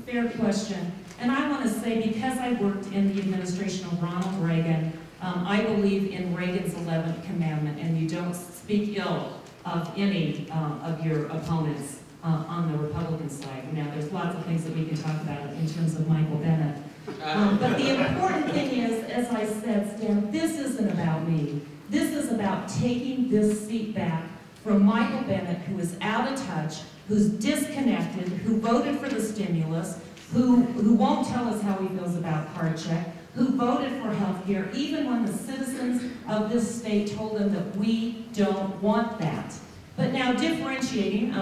fair question. And I want to say, because I worked in the administration of Ronald Reagan, I believe in Reagan's 11th Commandment, and you don't speak ill of any of your opponents on the Republican side. Now, there's lots of things that we can talk about in terms of Michael Bennett. But the important thing is, as I said, Stan, this isn't about me. This is about taking this seat back from Michael Bennett, who is out of touch, who's disconnected, who voted for the stimulus, who won't tell us how he feels about card check, who voted for health care, even when the citizens of this state told him that we don't want that. But now differentiating,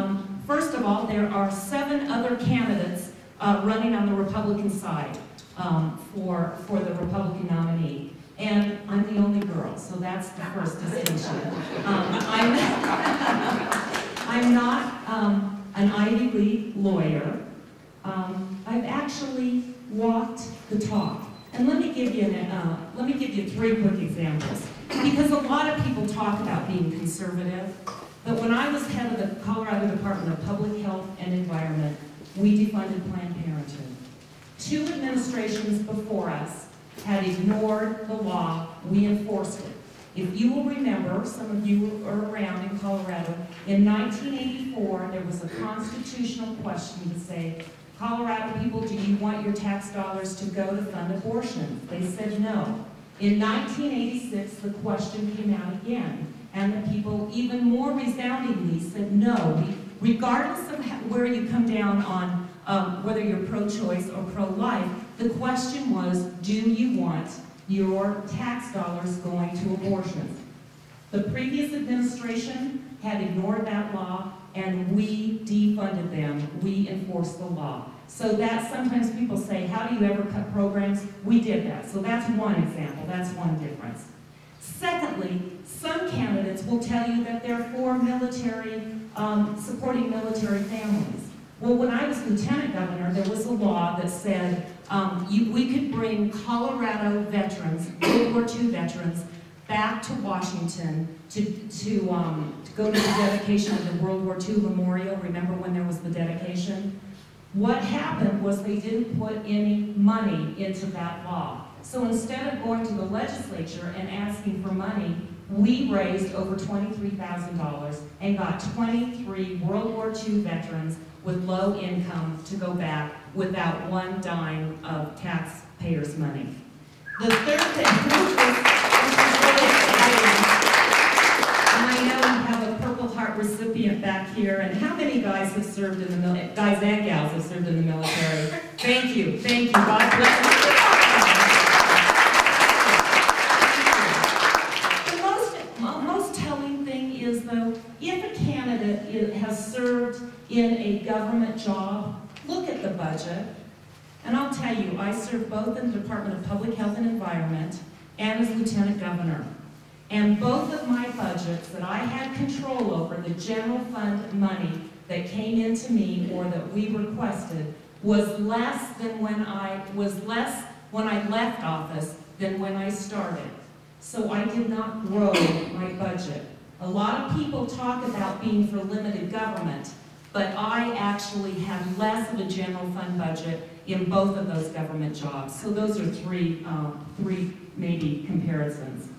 first of all, there are 7 other candidates running on the Republican side for the Republican nominee. And I'm the only girl, so that's the first distinction. I'm not an Ivy League lawyer. I've actually walked the talk. And let me give you 3 quick examples. Because a lot of people talk about being conservative, but when I was head of the Colorado Department of Public Health and Environment, we defunded Planned Parenthood. 2 administrations before us had ignored the law. We enforced it. If you will remember, some of you are around in Colorado, in 1984 there was a constitutional question to say, Colorado people, do you want your tax dollars to go to fund abortion? They said no. In 1986 the question came out again, and the people even more resoundingly said no. Regardless of where you come down on whether you're pro-choice or pro-life, the question was, do you want your tax dollars going to abortion? The previous administration had ignored that law, and we defunded them. We enforced the law. So that sometimes people say, how do you ever cut programs? We did that. So that's one example. That's one difference. Secondly, some candidates will tell you that they're for military, supporting military families. Well, when I was lieutenant governor, there was a law that said we could bring Colorado veterans, World War II veterans, back to Washington to go to the dedication of the World War II Memorial. Remember when there was the dedication? What happened was they didn't put any money into that law. So instead of going to the legislature and asking for money, we raised over $23,000 and got 23 World War II veterans with low income to go back without one dime of taxpayers' money. The third thing, which is really exciting, and I know we have a Purple Heart recipient back here, and how many guys have served in the military? Guys and gals have served in the military. Thank you, thank you. God bless you. The most telling thing is, though, if a candidate has served in a government job, look at the budget. And I'll tell you, I served both in the Department of Public Health and Environment and as Lieutenant Governor. And both of my budgets that I had control over, the general fund money that came into me or that we requested, was less when I left office than when I started. So I did not grow my budget. A lot of people talk about being for limited government, but I actually had less of a general fund budget in both of those government jobs. So those are three maybe comparisons.